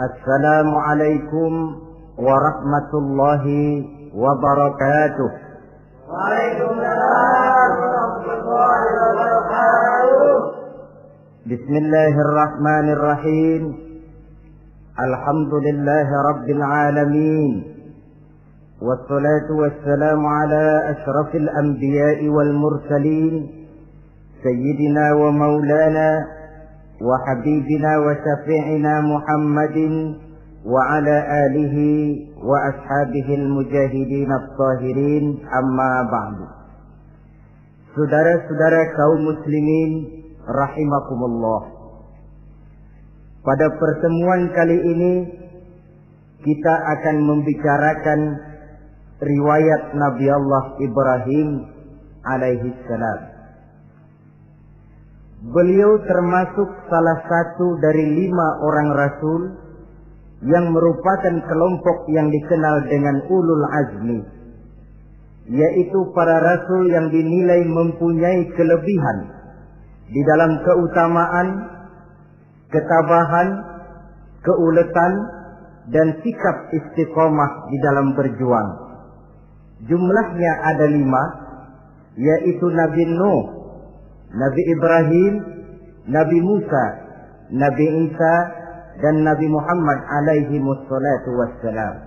Assalamualaikum warahmatullahi wabarakatuh. Waalaikumsalam warahmatullahi wabarakatuh. Bismillahirrahmanirrahim. Alhamdulillahi rabbil alamin. Wassalatu wassalamu ala ashrafil anbiya'i wal mursalin sayyidina wa maulana وحبيبنا وشفيعنا محمد وعلى آله وأصحابه المجاهدين الطاهرين أما بعد. Saudara-saudara kaum muslimin rahimakumullah. Pada pertemuan kali ini kita akan membicarakan riwayat Nabi Allah Ibrahim alaihi salam. Beliau termasuk salah satu dari 5 orang rasul yang merupakan kelompok yang dikenal dengan ulul azmi, yaitu para rasul yang dinilai mempunyai kelebihan di dalam keutamaan, ketabahan, keuletan, dan sikap istiqomah di dalam berjuang. Jumlahnya ada 5, yaitu Nabi Nuh, Nabi Ibrahim, Nabi Musa, Nabi Isa, dan Nabi Muhammad alaihi wassalatu wassalam.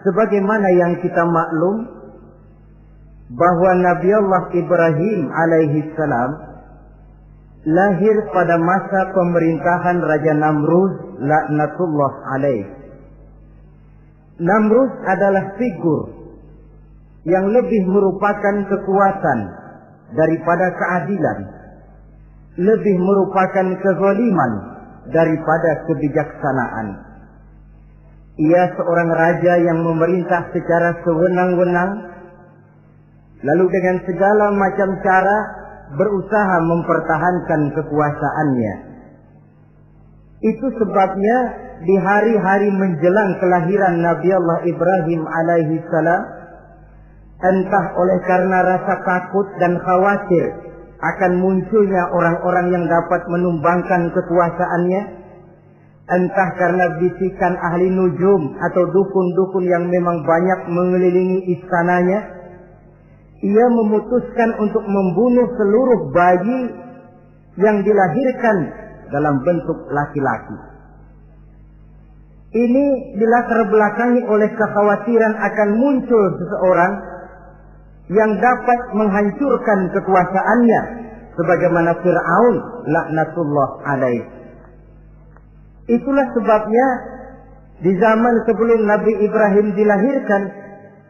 Sebagaimana yang kita maklum bahwa Nabi Allah Ibrahim alaihi salam lahir pada masa pemerintahan Raja Namrud laknatullah alaih. Namrud adalah figur yang lebih merupakan kekuatan daripada keadilan, lebih merupakan kezaliman daripada kebijaksanaan. Ia seorang raja yang memerintah secara sewenang-wenang, lalu dengan segala macam cara berusaha mempertahankan kekuasaannya. Itu sebabnya di hari-hari menjelang kelahiran Nabi Allah Ibrahim alaihi salam, entah oleh karena rasa takut dan khawatir akan munculnya orang-orang yang dapat menumbangkan kekuasaannya, entah karena bisikan ahli nujum atau dukun-dukun yang memang banyak mengelilingi istananya, ia memutuskan untuk membunuh seluruh bayi yang dilahirkan dalam bentuk laki-laki. Ini dilatar belakangi oleh kekhawatiran akan muncul seseorang yang dapat menghancurkan kekuasaannya, sebagaimana Fir'aun laknatullah alaih. Itulah sebabnya di zaman sebelum Nabi Ibrahim dilahirkan,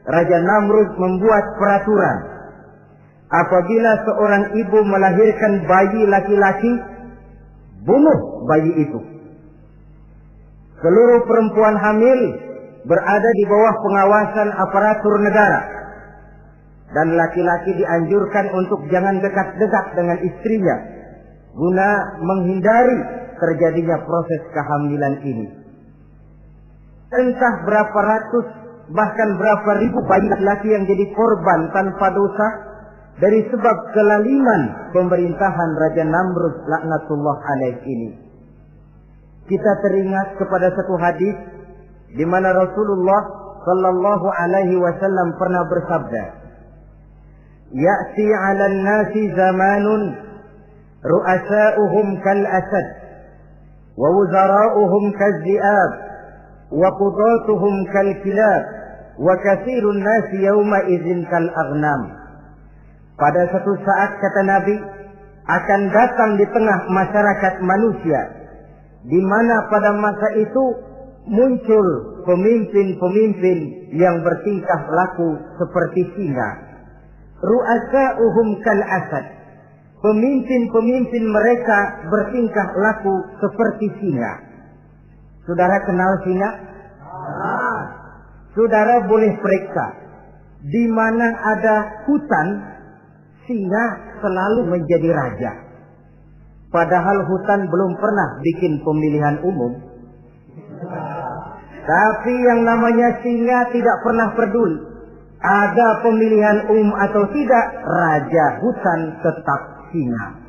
Raja Namrud membuat peraturan. Apabila seorang ibu melahirkan bayi laki-laki, bunuh bayi itu. Seluruh perempuan hamil berada di bawah pengawasan aparatur negara, dan laki-laki dianjurkan untuk jangan dekat-dekat dengan istrinya guna menghindari terjadinya proses kehamilan ini. Entah berapa ratus bahkan berapa ribu bayi laki-laki yang jadi korban tanpa dosa dari sebab kelaliman pemerintahan Raja Namrud laknatullah alaih ini. Kita teringat kepada satu hadis di mana Rasulullah sallallahu alaihi wasallam pernah bersabda, ya'ti 'alan nasi zamanun ru'asa'uhum kal asad wa wuzara'uhum kal zi'ab wa qudatuhum kal kilab wa katsirun nasi yawma idzin kal aghnam. Pada suatu saat, kata Nabi, akan datang di tengah masyarakat manusia, di mana pada masa itu muncul pemimpin-pemimpin yang bertingkah laku seperti singa. Ru'asa'uhum kal asad. Pemimpin-pemimpin mereka bertingkah laku seperti singa. Saudara kenal singa? Saudara boleh periksa. Di mana ada hutan, singa selalu menjadi raja. Padahal hutan belum pernah bikin pemilihan umum. Tapi yang namanya singa tidak pernah peduli. Ada pemilihan umum atau tidak, raja hutan tetap singa.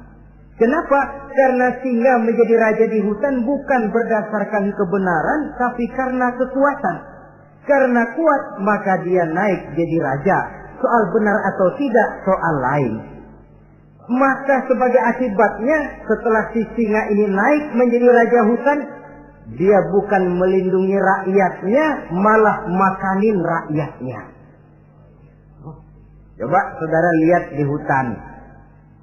Kenapa? Karena singa menjadi raja di hutan bukan berdasarkan kebenaran, tapi karena kekuatan. Karena kuat, maka dia naik jadi raja. Soal benar atau tidak, soal lain. Maka sebagai akibatnya, setelah si singa ini naik menjadi raja hutan, dia bukan melindungi rakyatnya, malah makanin rakyatnya. Coba saudara lihat di hutan.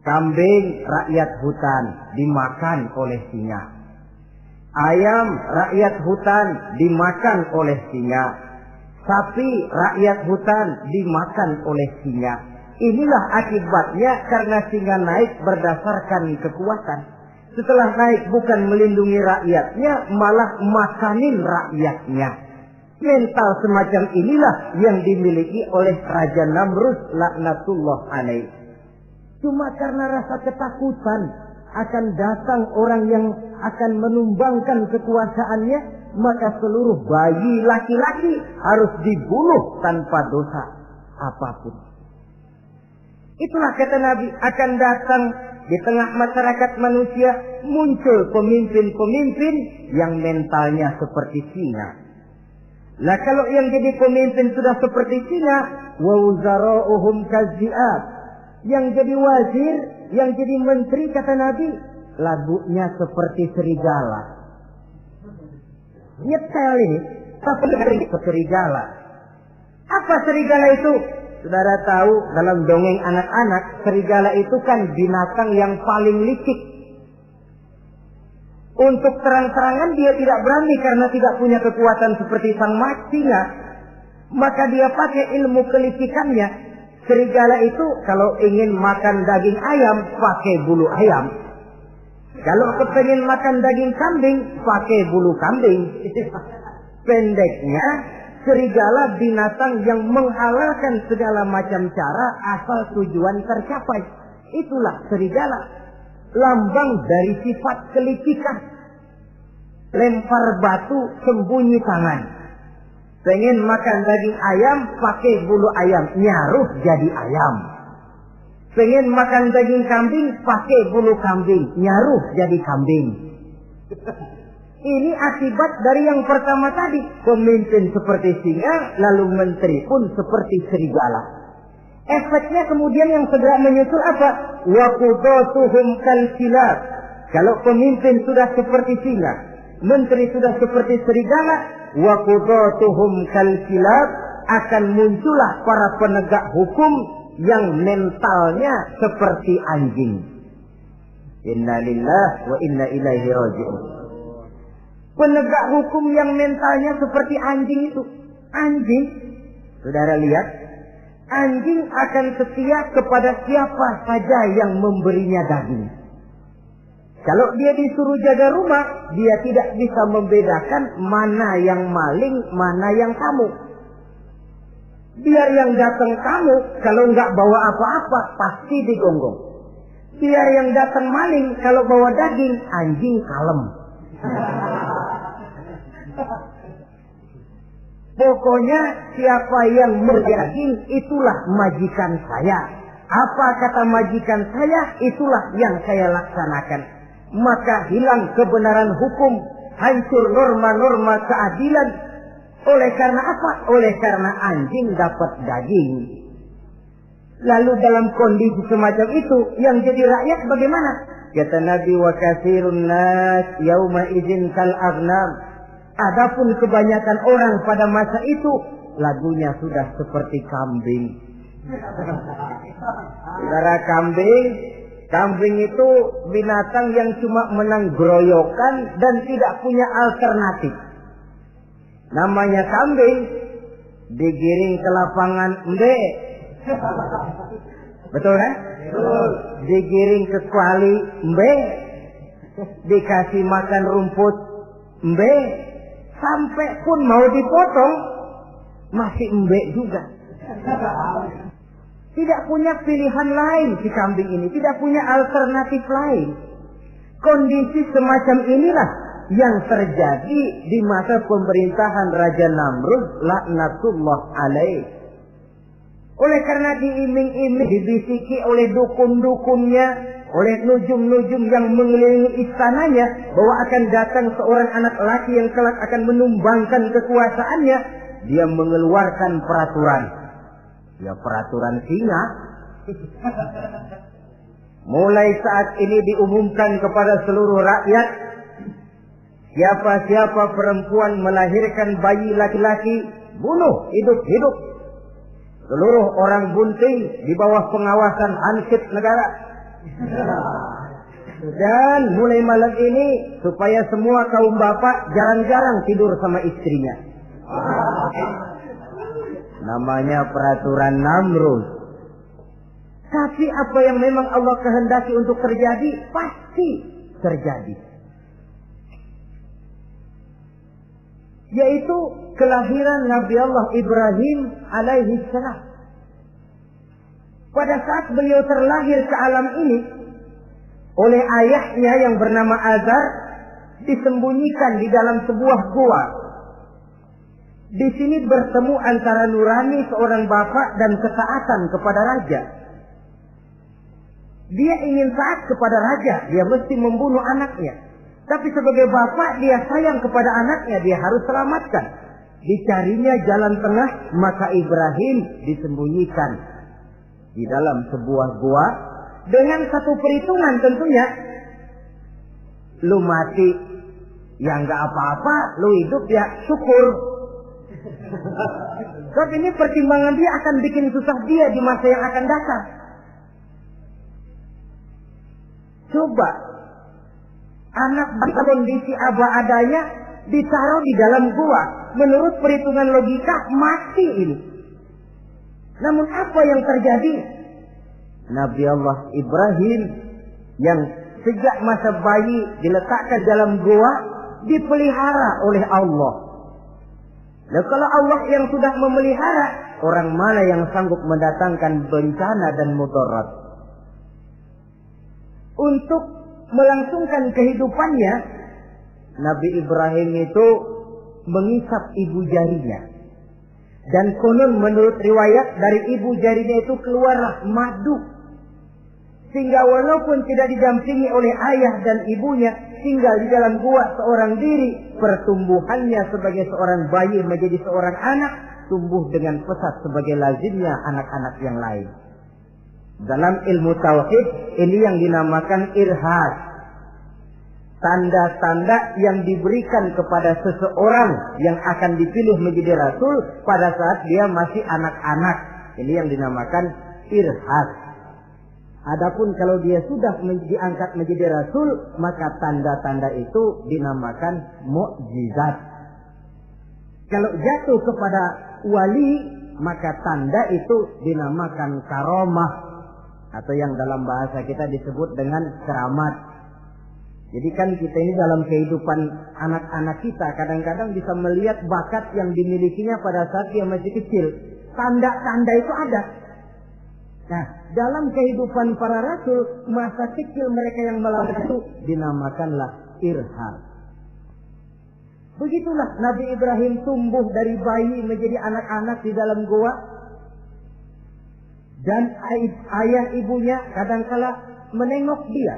Kambing rakyat hutan dimakan oleh singa. Ayam rakyat hutan dimakan oleh singa. Sapi rakyat hutan dimakan oleh singa. Inilah akibatnya karena singa naik berdasarkan kekuatan. Setelah naik bukan melindungi rakyatnya, malah makanin rakyatnya. Mental semacam inilah yang dimiliki oleh Raja Namrud laknatullah alaih. Cuma karena rasa ketakutan akan datang orang yang akan menumbangkan kekuasaannya, maka seluruh bayi laki-laki harus dibunuh tanpa dosa apapun. Itulah kata Nabi, akan datang di tengah masyarakat manusia muncul pemimpin-pemimpin yang mentalnya seperti singa. Nah, kalau yang jadi pemimpin sudah seperti singa, wa wuzara'uhum kazzi'ab. Yang jadi wazir, yang jadi menteri, kata Nabi, lagunya seperti serigala. Nyetel ini, tapi serigala. Apa serigala itu? Saudara tahu dalam dongeng anak-anak, serigala itu kan binatang yang paling licik. Untuk terang-terangan dia tidak berani karena tidak punya kekuatan seperti sang singa. Maka dia pakai ilmu kelicikannya. Serigala itu kalau ingin makan daging ayam, pakai bulu ayam. Kalau kepengen makan daging kambing, pakai bulu kambing. Pendeknya, serigala binatang yang menghalalkan segala macam cara asal tujuan tercapai. Itulah serigala. Lambang dari sifat kelicikan. Lempar batu, sembunyi tangan. Pengen makan daging ayam, pakai bulu ayam, nyaruh jadi ayam. Pengen makan daging kambing, pakai bulu kambing, nyaruh jadi kambing. Ini akibat dari yang pertama tadi. Pemimpin seperti singa, lalu menteri pun seperti serigala. Efeknya kemudian yang segera menyusul apa? Wa qudatuhum kal kilab. Kalau pemimpin sudah seperti singa, menteri sudah seperti serigala, wa qudatuhum kal kilab, akan muncullah para penegak hukum yang mentalnya seperti anjing. Inna lillahi wa inna ilaihi raji'un. Penegak hukum yang mentalnya seperti anjing itu. Anjing, saudara lihat, anjing akan setia kepada siapa saja yang memberinya daging. Kalau dia disuruh jaga rumah, dia tidak bisa membedakan mana yang maling, mana yang tamu. Biar yang datang tamu, kalau nggak bawa apa-apa, pasti digonggong. Biar yang datang maling, kalau bawa daging, anjing kalem. Pokoknya siapa yang berdaging, itulah majikan saya. Apa kata majikan saya, itulah yang saya laksanakan. Maka hilang kebenaran hukum, hancur norma-norma keadilan. Oleh karena apa? Oleh karena anjing dapat daging. Lalu dalam kondisi semacam itu, yang jadi rakyat bagaimana? Kata Nabi, wa katsirun nas yauma idzin kal aghnam. Adapun kebanyakan orang pada masa itu, lagunya sudah seperti kambing. Saudara, kambing itu binatang yang cuma menang groyokan dan tidak punya alternatif. Namanya kambing, digiring ke lapangan embe. Betul kan? Digiring ke kuali embe, dikasih makan rumput embe, sampai pun mau dipotong masih embe juga. Tidak punya pilihan lain si kambing ini, tidak punya alternatif lain. Kondisi semacam inilah yang terjadi di masa pemerintahan Raja Namrud laknatullah alaih. Oleh karena diiming-iming, dibisiki oleh dukun-dukunnya, oleh nujum-nujum yang mengelilingi istananya, bahwa akan datang seorang anak laki yang kelak akan menumbangkan kekuasaannya, dia mengeluarkan peraturan. Ya, peraturan singa. Mulai saat ini diumumkan kepada seluruh rakyat, siapa-siapa perempuan melahirkan bayi laki-laki, bunuh hidup-hidup. Seluruh orang bunting di bawah pengawasan hansip negara. Dan mulai malam ini, supaya semua kaum bapak jarang-jarang tidur sama istrinya. Namanya peraturan Namrud. Tapi apa yang memang Allah kehendaki untuk terjadi, pasti terjadi. Yaitu kelahiran Nabi Allah Ibrahim alaihi salam. Pada saat beliau terlahir ke alam ini, oleh ayahnya yang bernama Azar, disembunyikan di dalam sebuah gua. Di sini bertemu antara nurani seorang bapak dan ketaatan kepada raja. Dia ingin taat kepada raja, dia mesti membunuh anaknya. Tapi sebagai bapak, dia sayang kepada anaknya, dia harus selamatkan. Dicarinya jalan tengah, maka Ibrahim disembunyikan di dalam sebuah gua dengan satu perhitungan tentunya. Lu mati, ya nggak apa-apa, lu hidup ya syukur. Tapi ini pertimbangan dia akan bikin susah dia di masa yang akan datang. Coba anak dalam kondisi apa adanya ditaruh di dalam gua, menurut perhitungan logika mati ini. Namun apa yang terjadi? Nabi Allah Ibrahim yang sejak masa bayi diletakkan dalam gua dipelihara oleh Allah. Nah, kalau Allah yang sudah memelihara, orang mana yang sanggup mendatangkan bencana dan mudarat? Untuk melangsungkan kehidupannya, Nabi Ibrahim itu mengisap ibu jarinya. Dan konon menurut riwayat dari ibu jarinya itu keluarlah madu. Sehingga walaupun tidak didampingi oleh ayah dan ibunya, tinggal di dalam gua seorang diri, pertumbuhannya sebagai seorang bayi menjadi seorang anak, tumbuh dengan pesat sebagai lazimnya anak-anak yang lain. Dalam ilmu tauhid, ini yang dinamakan irhas. Tanda-tanda yang diberikan kepada seseorang yang akan dipilih menjadi rasul pada saat dia masih anak-anak. Ini yang dinamakan irhas. Adapun kalau dia sudah diangkat menjadi rasul, maka tanda-tanda itu dinamakan mukjizat. Kalau jatuh kepada wali, maka tanda itu dinamakan karomah, atau yang dalam bahasa kita disebut dengan keramat. Jadi kan kita ini dalam kehidupan anak-anak kita kadang-kadang bisa melihat bakat yang dimilikinya pada saat dia masih kecil. Tanda-tanda itu ada. Nah, dalam kehidupan para rasul, masa kecil mereka yang melakukan itu dinamakanlah irham. Begitulah Nabi Ibrahim tumbuh dari bayi menjadi anak-anak di dalam gua. Dan ayah ibunya kadangkala menengok dia.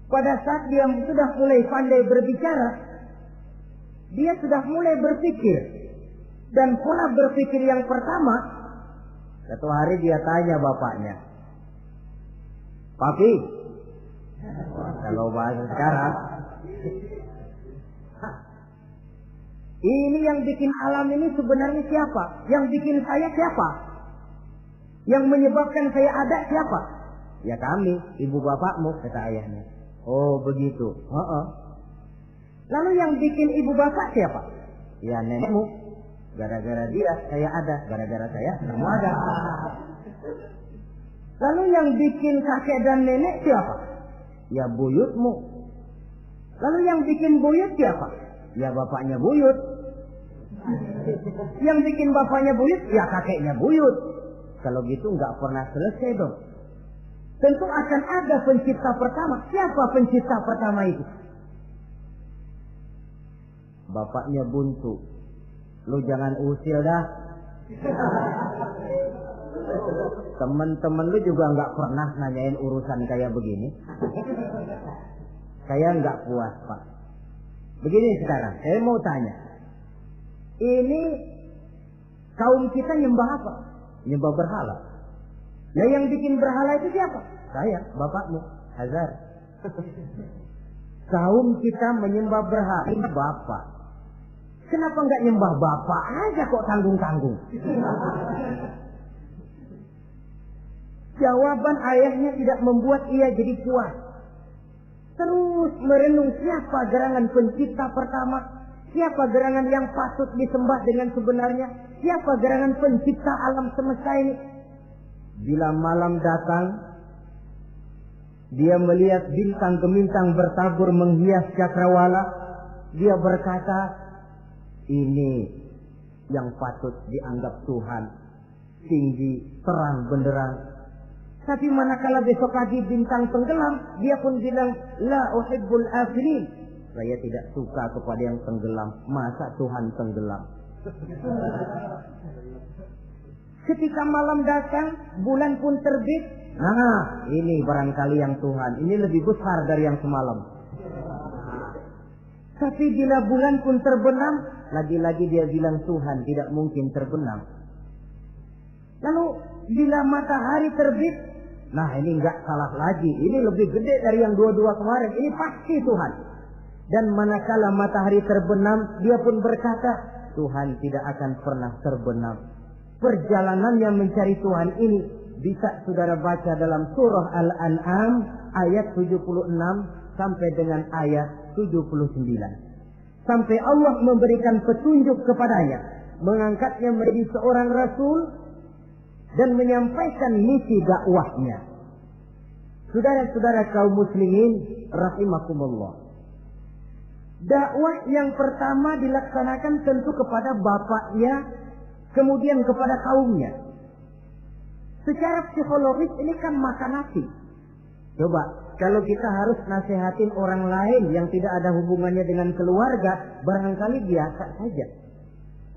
Pada saat dia sudah mulai pandai berbicara, dia sudah mulai berpikir. Dan pola berpikir yang pertama, Satu hari dia tanya bapaknya, "Papi," kalau bahasa sekarang, "ini yang bikin alam ini sebenarnya siapa? Yang bikin saya siapa? Yang menyebabkan saya ada siapa?" "Ya kami, ibu bapakmu," kata ayahnya. "Oh begitu." "Lalu yang bikin ibu bapak siapa?" "Ya nenekmu. Gara-gara dia saya ada, gara-gara saya kamu ada." "Lalu yang bikin kakek dan nenek siapa?" "Ya buyutmu." "Lalu yang bikin buyut siapa?" "Ya bapaknya buyut." "Yang bikin bapaknya buyut?" "Ya kakeknya buyut." Kalau gitu nggak pernah selesai dong. Tentu akan ada pencipta pertama. Siapa pencipta pertama itu? Bapaknya buntu. "Lu jangan usil dah. Temen-temen lu juga nggak pernah nanyain urusan kayak begini. Saya nggak puas, Pak. Begini sekarang, saya mau tanya. Ini kaum kita nyembah apa? Nyembah berhala. Nah yang bikin berhala itu siapa? Saya, bapakmu, Hazar. Kaum kita menyembah berhala, ini bapak. Kenapa nggak nyembah bapak aja kok tanggung-tanggung? Jawaban ayahnya tidak membuat ia jadi puas. Terus merenung siapa gerangan pencipta pertama, siapa gerangan yang patut disembah dengan sebenarnya, siapa gerangan pencipta alam semesta ini. Bila malam datang, dia melihat bintang gemintang bertabur menghias cakrawala. Dia berkata, "Ini yang patut dianggap Tuhan, tinggi, terang, benderang." Tapi manakala besok pagi bintang tenggelam, dia pun bilang, "La uhibbul afilin." Saya tidak suka kepada yang tenggelam. Masa Tuhan tenggelam? Ketika malam datang, bulan pun terbit. Nah, ini barangkali yang Tuhan. Ini lebih besar dari yang semalam. Tapi bila bulan pun terbenam, lagi-lagi dia bilang Tuhan tidak mungkin terbenam. Lalu bila matahari terbit, nah ini enggak salah lagi. Ini lebih gede dari yang dua-dua kemarin. Ini pasti Tuhan. Dan manakala matahari terbenam, dia pun berkata, Tuhan tidak akan pernah terbenam. Perjalanannya mencari Tuhan ini bisa saudara baca dalam surah Al-An'am ayat 76 sampai dengan ayat 79. Sampai Allah memberikan petunjuk kepadanya, mengangkatnya menjadi seorang rasul dan menyampaikan misi dakwahnya. Saudara-saudara kaum muslimin rahimakumullah. Dakwah yang pertama dilaksanakan tentu kepada bapaknya, kemudian kepada kaumnya. Secara psikologis ini kan makan nasi. Coba, kalau kita harus nasihatin orang lain yang tidak ada hubungannya dengan keluarga, barangkali biasa saja.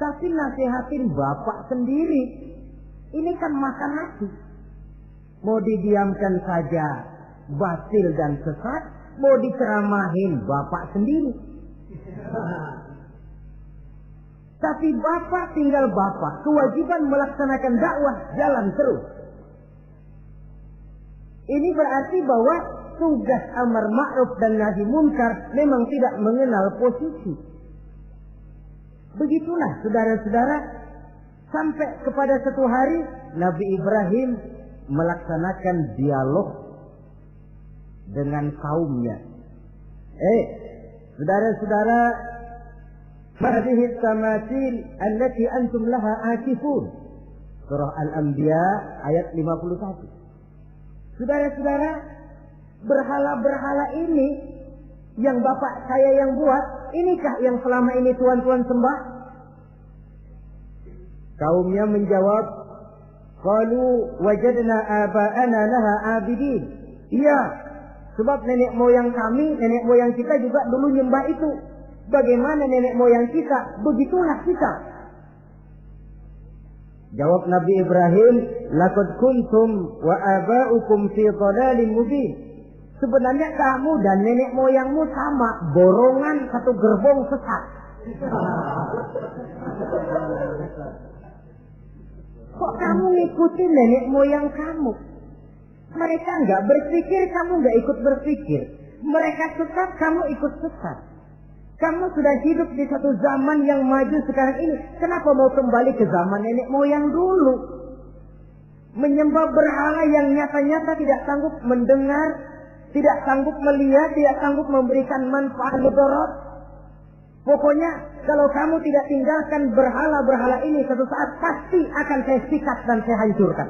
Tapi nasihatin bapak sendiri, ini kan makan nasi. Mau didiamkan saja, batil dan sesat. Mau diceramahin bapak sendiri. Tapi bapak tinggal bapak, kewajiban melaksanakan dakwah jalan terus. Ini berarti bahwa tugas amar ma'ruf dan nahi munkar memang tidak mengenal posisi. Begitulah saudara-saudara, sampai kepada satu hari Nabi Ibrahim melaksanakan dialog dengan kaumnya. Saudara-saudara, hadhihi tamathil allati antum laha akifun. Surah Al-Anbiya ayat 51. Saudara-saudara, berhala-berhala ini yang bapak saya yang buat, inikah yang selama ini tuan-tuan sembah? Kaumnya menjawab, qalu wajadna aba'ana laha abidin. Iya, sebab nenek moyang kami, nenek moyang kita juga dulu nyembah itu. Bagaimana nenek moyang kita, begitulah kita. Jawab Nabi Ibrahim, laqad kuntum wa aba'ukum fi dhalalin mubin. Sebenarnya kamu dan nenek moyangmu sama, borongan satu gerbong sesat. Kok kamu ngikutin nenek moyang kamu? Mereka nggak berpikir, kamu nggak ikut berpikir. Mereka sesat, kamu ikut sesat. Kamu sudah hidup di satu zaman yang maju sekarang ini. Kenapa mau kembali ke zaman nenek moyang dulu? Menyembah berhala yang nyata-nyata tidak sanggup mendengar, tidak sanggup melihat, tidak sanggup memberikan manfaat mudarat. Pokoknya kalau kamu tidak tinggalkan berhala-berhala ini, suatu saat pasti akan saya sikat dan saya hancurkan.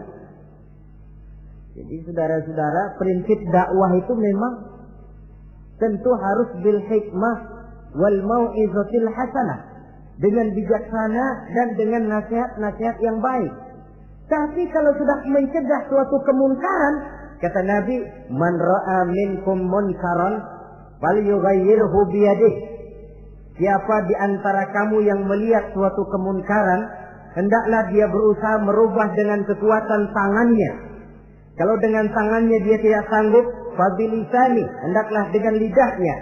Jadi saudara-saudara, prinsip dakwah itu memang tentu harus bil hikmah wal mau'izatil hasanah, dengan bijaksana dan dengan nasihat-nasihat yang baik. Tapi kalau sudah mencegah suatu kemunkaran, kata Nabi, man ra'a minkum munkaran falyughayyirhu biyadihi. Siapa di antara kamu yang melihat suatu kemunkaran, hendaklah dia berusaha merubah dengan kekuatan tangannya. Kalau dengan tangannya dia tidak sanggup, fabilisani, hendaklah dengan lidahnya.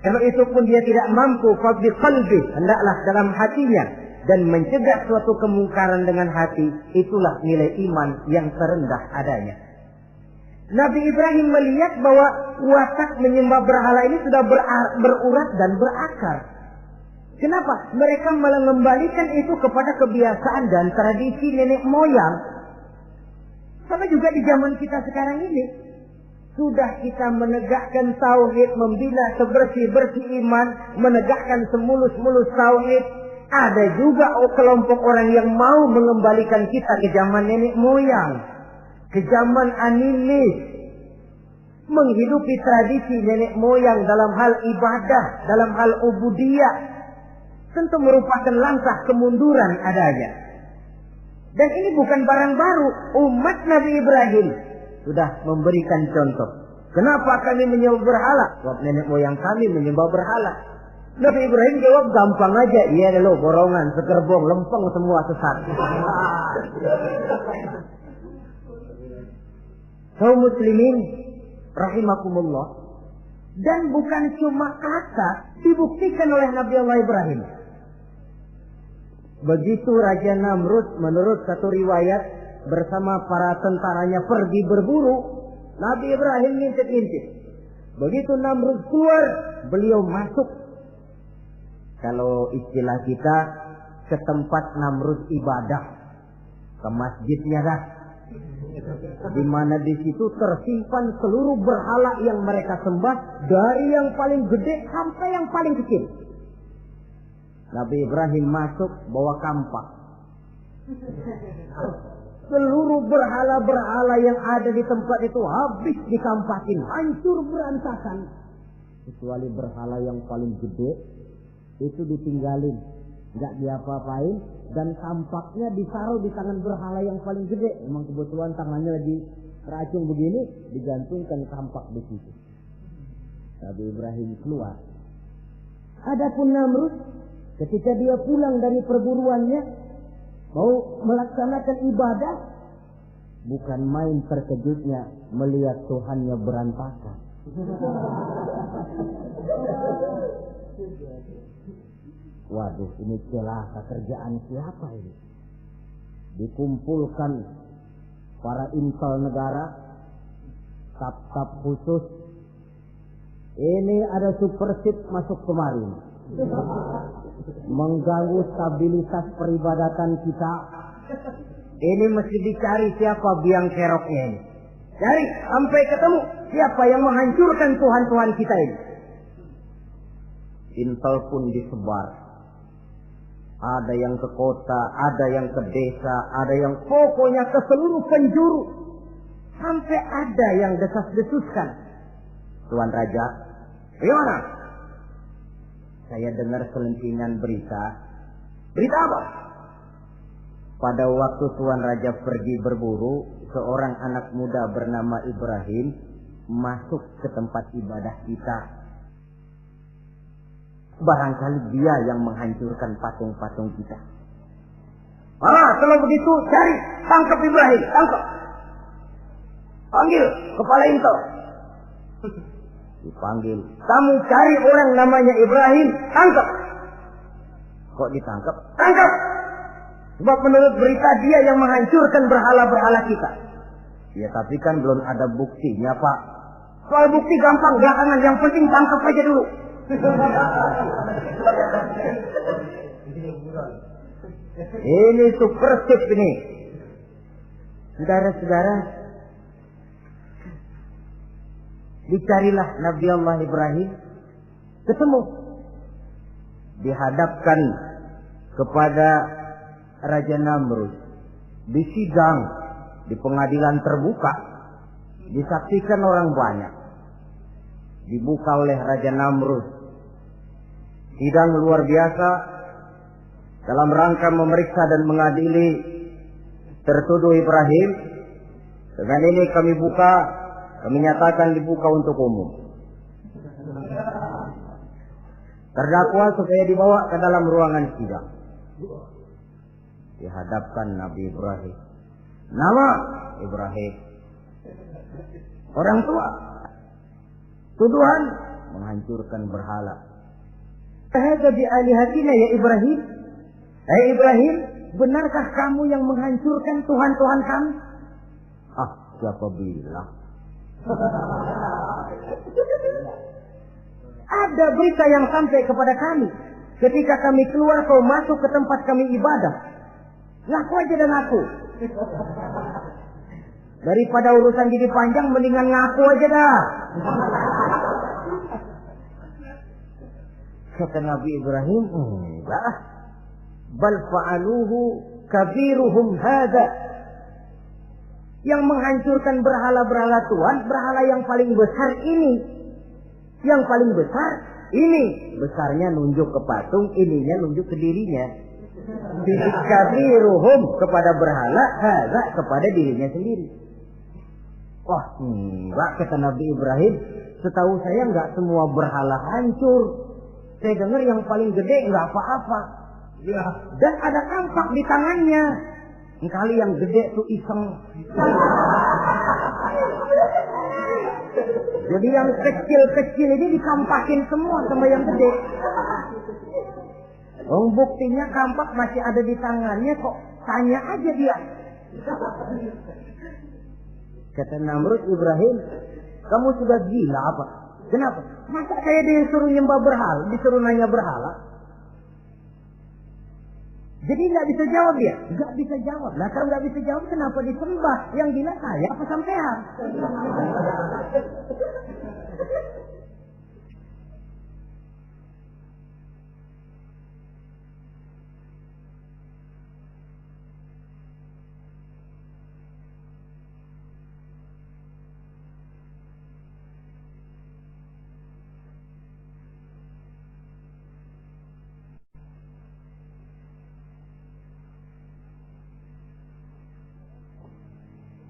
Kalau itu pun dia tidak mampu, fabiqalbi, hendaklah dalam hatinya. Dan mencegah suatu kemungkaran dengan hati, itulah nilai iman yang terendah adanya. Nabi Ibrahim melihat bahwa watak menyembah berhala ini sudah berurat dan berakar. Kenapa? Mereka mengembalikan itu kepada kebiasaan dan tradisi nenek moyang. Sama juga di zaman kita sekarang ini. Sudah kita menegakkan tauhid, membina sebersih-bersih iman, menegakkan semulus-mulus tauhid. Ada juga kelompok orang yang mau mengembalikan kita ke zaman nenek moyang, ke zaman animis, menghidupi tradisi nenek moyang dalam hal ibadah, dalam hal ubudiyah. Tentu merupakan langkah kemunduran adanya. Dan ini bukan barang baru. Umat Nabi Ibrahim sudah memberikan contoh. Kenapa kami menyembah berhala? Sebab nenek moyang kami menyembah berhala. Nabi Ibrahim jawab gampang aja. Iya lo, borongan, segerbong, lempeng semua sesat. Kaum muslimin rahimakumullah. Dan bukan cuma kata, dibuktikan oleh Nabi Allah Ibrahim. Begitu Raja Namrud menurut satu riwayat bersama para tentaranya pergi berburu, Nabi Ibrahim ngintip-ngintip. Begitu Namrud keluar, beliau masuk. Kalau istilah kita, ke tempat Namrud ibadah, ke masjidnya dah. Di mana di situ tersimpan seluruh berhala yang mereka sembah, dari yang paling gede sampai yang paling kecil. Nabi Ibrahim masuk bawa kampak. Seluruh berhala-berhala yang ada di tempat itu habis dikampakin, hancur berantakan. Kecuali berhala yang paling gede, itu ditinggalin, nggak diapa-apain, dan kampaknya ditaruh di tangan berhala yang paling gede. Memang kebetulan tangannya lagi teracung begini, digantungkan kampak di situ. Nabi Ibrahim keluar. Adapun Namrud, ketika dia pulang dari perburuannya, mau melaksanakan ibadah, bukan main terkejutnya melihat Tuhannya berantakan. Waduh, ini celaka kerjaan siapa ini? Dikumpulkan para intel negara, staf-staf khusus. Ini ada supersip masuk kemarin, mengganggu stabilitas peribadatan kita. Ini mesti dicari siapa biang keroknya ini. Cari sampai ketemu siapa yang menghancurkan Tuhan-Tuhan kita ini. Intel pun disebar. Ada yang ke kota, ada yang ke desa, ada yang pokoknya ke seluruh penjuru. Sampai ada yang desas-desuskan. Tuan Raja, bagaimana? Saya dengar selentingan berita. Berita apa? Pada waktu Tuan Raja pergi berburu, seorang anak muda bernama Ibrahim masuk ke tempat ibadah kita. Barangkali dia yang menghancurkan patung-patung kita. Kalau begitu cari, tangkap Ibrahim, tangkap. Panggil kepala intel. Dipanggil. Kamu cari orang namanya Ibrahim, tangkap. Kok ditangkap? Tangkap. Sebab menurut berita dia yang menghancurkan berhala-berhala kita. Ya tapi kan belum ada buktinya Pak. Soal bukti gampang, belakangan, yang penting tangkap aja dulu. Ini supersip ini. Saudara-saudara, dicarilah Nabi Allah Ibrahim, ketemu, dihadapkan kepada Raja Namrud, disidang di pengadilan terbuka, disaksikan orang banyak, dibuka oleh Raja Namrud. Sidang luar biasa dalam rangka memeriksa dan mengadili tertuduh Ibrahim. Dengan ini kami nyatakan dibuka untuk umum. Terdakwa supaya dibawa ke dalam ruangan sidang. Dihadapkan Nabi Ibrahim. Nama Ibrahim. Orang tua. Tuduhan menghancurkan berhala. Hadza bi alihatina ya Ibrahim. Hai Ibrahim, benarkah kamu yang menghancurkan Tuhan-Tuhan kami? Ah, siapa bilang? Ada berita yang sampai kepada kami. Ketika kami keluar, kau masuk ke tempat kami ibadah. Ngaku aja dan ngaku. Daripada urusan jadi panjang, mendingan ngaku aja dah. Kata Nabi Ibrahim, enggak. Bal fa'aluhu kabiruhum hadha. Yang menghancurkan berhala-berhala Tuhan, berhala yang paling besar ini. Yang paling besar ini. Besarnya nunjuk ke patung, ininya nunjuk ke dirinya. Kabiruhum kepada berhala, hadha kepada dirinya sendiri. Wah, enggak, kata Nabi Ibrahim. Setahu saya enggak semua berhala hancur. Saya dengar yang paling gede enggak apa-apa. Ya. Dan ada kampak di tangannya. Kali yang gede tuh iseng. Jadi yang kecil-kecil ini dikampakin semua sama yang gede. Buktinya kampak masih ada di tangannya, kok tanya aja dia. Kata Namrud, Ibrahim, kamu sudah gila apa? Kenapa? Masa kayak disuruh nyembah berhala, disuruh nanya berhala? Jadi nggak bisa jawab dia, nggak bisa jawab. Nah kalau nggak bisa jawab, kenapa disembah? Yang gila saya apa sampean?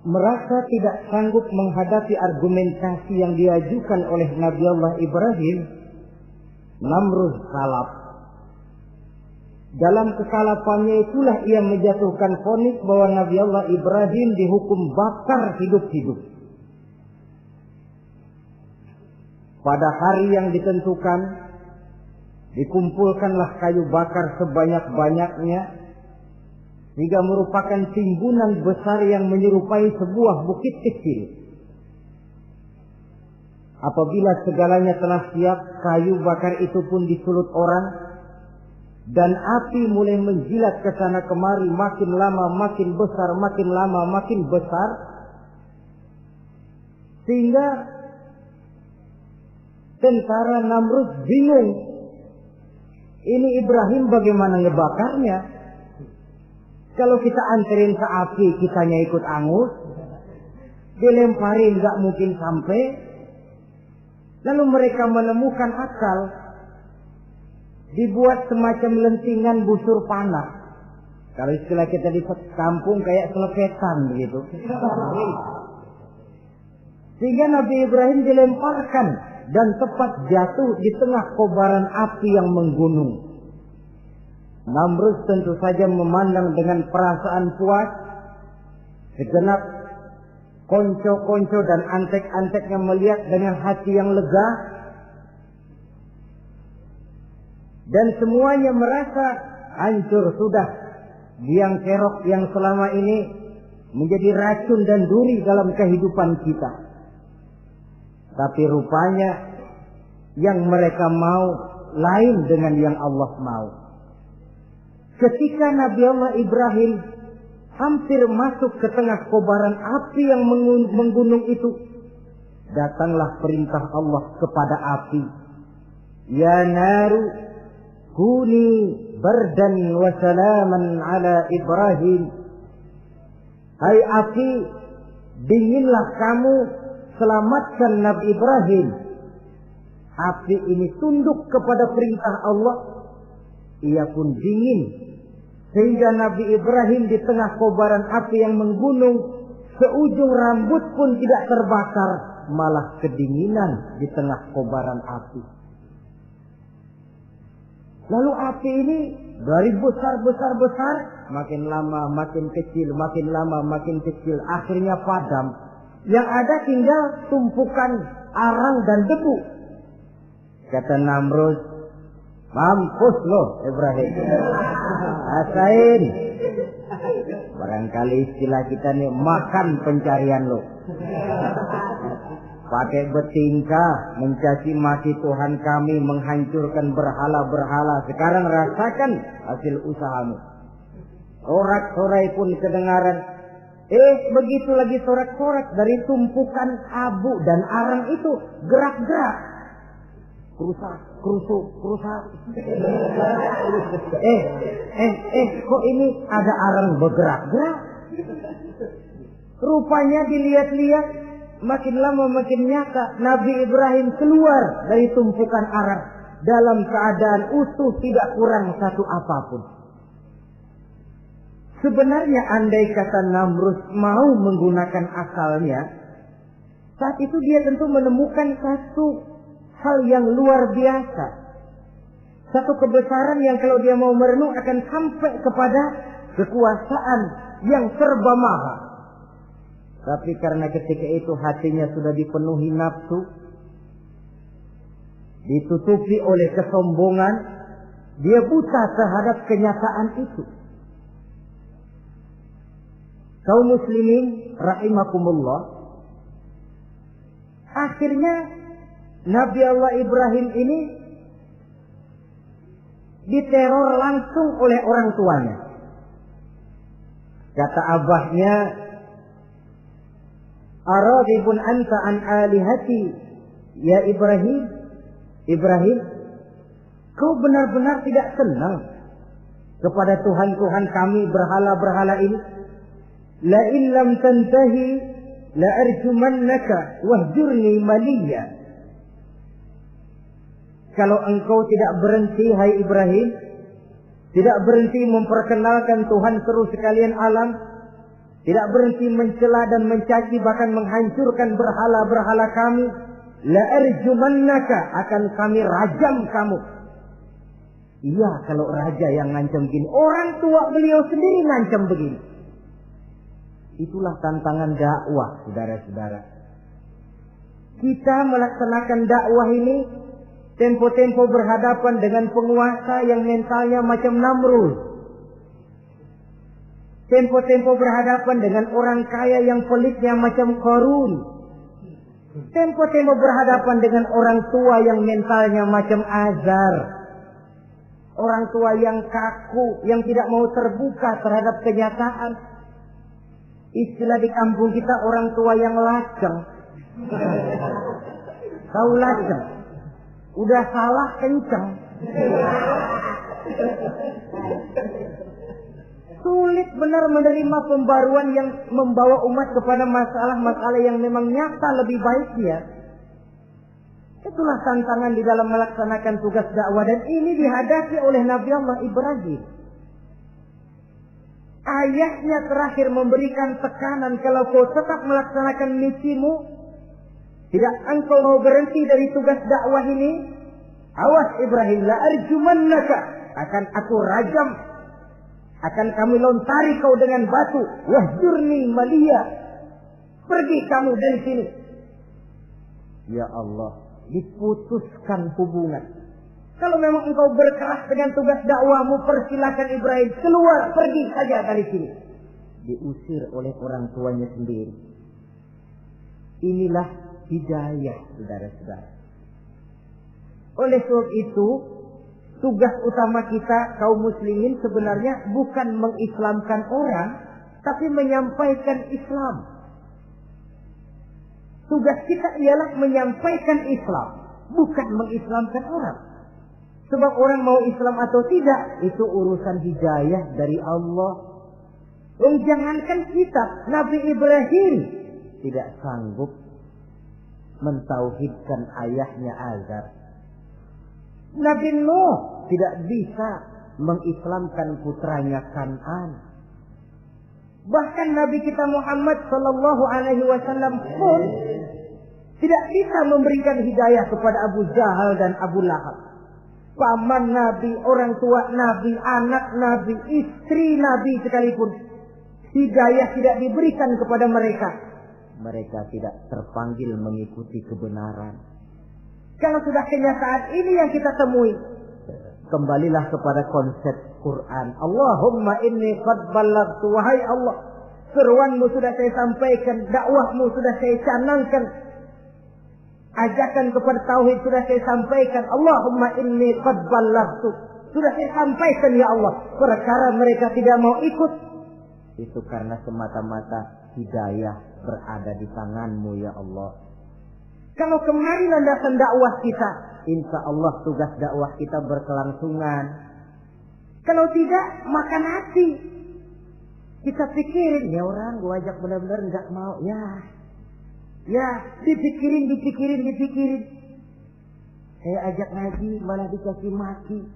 Merasa tidak sanggup menghadapi argumentasi yang diajukan oleh Nabi Allah Ibrahim, Namrud salap. Dalam kesalapannya itulah ia menjatuhkan vonis bahwa Nabi Allah Ibrahim dihukum bakar hidup-hidup. Pada hari yang ditentukan, dikumpulkanlah kayu bakar sebanyak-banyaknya, sehingga merupakan timbunan besar yang menyerupai sebuah bukit kecil. Apabila segalanya telah siap, kayu bakar itu pun disulut orang, dan api mulai menjilat ke sana kemari, makin lama makin besar, makin lama makin besar, sehingga tentara Namrud bingung. Ini Ibrahim bagaimana ngebakarnya? Kalau kita anterin ke api, kitanya ikut angus, dilemparin gak mungkin sampai. Lalu mereka menemukan akal, dibuat semacam lentingan busur panah. Kalau istilah kita di kampung kayak selepetan begitu. Sehingga Nabi Ibrahim dilemparkan dan tepat jatuh di tengah kobaran api yang menggunung. Namrud tentu saja memandang dengan perasaan puas. Segenap konco-konco dan antek-anteknya melihat dengan hati yang lega. Dan semuanya merasa hancur sudah. biang kerok yang selama ini menjadi racun dan duri dalam kehidupan kita. Tapi rupanya yang mereka mau lain dengan yang Allah mau. Ketika Nabi Allah Ibrahim hampir masuk ke tengah kobaran api yang menggunung itu, datanglah perintah Allah kepada api. Ya naru kuni bardan wa salaman ala Ibrahim. Hai api, dinginlah kamu, selamatkan Nabi Ibrahim. Api ini tunduk kepada perintah Allah. Ia pun dingin. Sehingga Nabi Ibrahim di tengah kobaran api yang menggunung, seujung rambut pun tidak terbakar, malah kedinginan di tengah kobaran api. Lalu api ini dari besar, makin lama makin kecil, makin lama makin kecil, akhirnya padam. Yang ada tinggal tumpukan arang dan debu. Kata Namrud, mampus loh Ibrahim, rasain. Barangkali istilah kita nih, makan pencarian lo. Pakai bertingkah mencaci maki Tuhan kami, menghancurkan berhala-berhala. Sekarang rasakan hasil usahamu. Sorak-sorai pun kedengaran. Begitu lagi sorak-sorak dari tumpukan abu dan arang itu gerak-gerak. Kerusak. Kok ini ada arang bergerak-gerak? Rupanya dilihat-lihat, makin lama makin nyata, Nabi Ibrahim keluar dari tumpukan arang dalam keadaan utuh, tidak kurang satu apapun. Sebenarnya andai kata Namrud mau menggunakan akalnya, saat itu dia tentu menemukan satu hal yang luar biasa. Satu kebesaran yang kalau dia mau merenung akan sampai kepada kekuasaan yang serba maha. Tapi karena ketika itu hatinya sudah dipenuhi nafsu, ditutupi oleh kesombongan, dia buta terhadap kenyataan itu. Kaum muslimin rahimakumullah, akhirnya Nabi Allah Ibrahim ini diteror langsung oleh orang tuanya. Kata abahnya, aradibun anta an alihati ya Ibrahim. Ibrahim, kau benar-benar tidak senang kepada Tuhan-Tuhan kami, berhala-berhala ini? La in lam tantahi la arjumannaka wahjurni maliya. Kalau engkau tidak berhenti, hai Ibrahim, tidak berhenti memperkenalkan Tuhan seru sekalian alam, tidak berhenti mencela dan mencaci bahkan menghancurkan berhala-berhala kami, la arjumannaka, akan kami rajam kamu. Iya, kalau raja yang ngancam begini, orang tua beliau sendiri ngancam begini. Itulah tantangan dakwah, saudara-saudara. Kita melaksanakan dakwah ini tempo-tempo berhadapan dengan penguasa yang mentalnya macam Namrud. Tempo-tempo berhadapan dengan orang kaya yang pelitnya macam Qarun. Tempo-tempo berhadapan dengan orang tua yang mentalnya macam Azar. Orang tua yang kaku, yang tidak mau terbuka terhadap kenyataan. Istilah di kampung kita, orang tua yang laceng. Tahu laceng? Udah salah kenceng. Sulit benar menerima pembaruan yang membawa umat kepada masalah-masalah yang memang nyata lebih baiknya. Itulah tantangan di dalam melaksanakan tugas dakwah, dan ini dihadapi oleh Nabi Allah Ibrahim. Ayahnya terakhir memberikan tekanan, kalau kau tetap melaksanakan misimu, tidak engkau mau berhenti dari tugas dakwah ini, awas Ibrahim, la arjumannaka, akan aku rajam, akan kami lontari kau dengan batu, wahjurni maliya, pergi kamu dari sini. Ya Allah, diputuskan hubungan. Kalau memang engkau berkeras dengan tugas dakwahmu, persilakan Ibrahim keluar, pergi saja dari sini. Diusir oleh orang tuanya sendiri. Inilah hidayah, saudara-saudara. Oleh sebab itu, tugas utama kita kaum muslimin sebenarnya bukan mengislamkan orang, tapi menyampaikan Islam. Tugas kita ialah menyampaikan Islam, bukan mengislamkan orang. Sebab orang mau Islam atau tidak, itu urusan hidayah dari Allah. Jangankan kita, Nabi Ibrahim tidak sanggup mentauhidkan ayahnya Azar. Nabi Nuh tidak bisa mengislamkan putranya Kan'an. Bahkan Nabi kita Muhammad sallallahu alaihi wasallam pun tidak bisa memberikan hidayah kepada Abu Jahal dan Abu Lahab. Paman Nabi, orang tua Nabi, anak Nabi, istri Nabi sekalipun, hidayah tidak diberikan kepada mereka. Mereka tidak terpanggil mengikuti kebenaran. Kalau sudah kenyataan ini yang kita temui, kembalilah kepada konsep Quran. Allahumma inni qad ballaghtu, wahai Allah, seruanmu sudah saya sampaikan, dakwahmu sudah saya canangkan, ajakan kepada tauhid sudah saya sampaikan. Allahumma inni qad ballaghtu, sudah saya sampaikan ya Allah. Perkara mereka tidak mau ikut, itu karena semata-mata hidayah berada di tanganmu ya Allah. Kalau kemarin landasan dakwah kita, insya Allah tugas dakwah kita berkelangsungan. Kalau tidak, makan hati. Kita pikirin, ya orang gua ajak benar-benar nggak mau. Ya, dipikirin. Saya ajak ngaji, malah dikasih maki.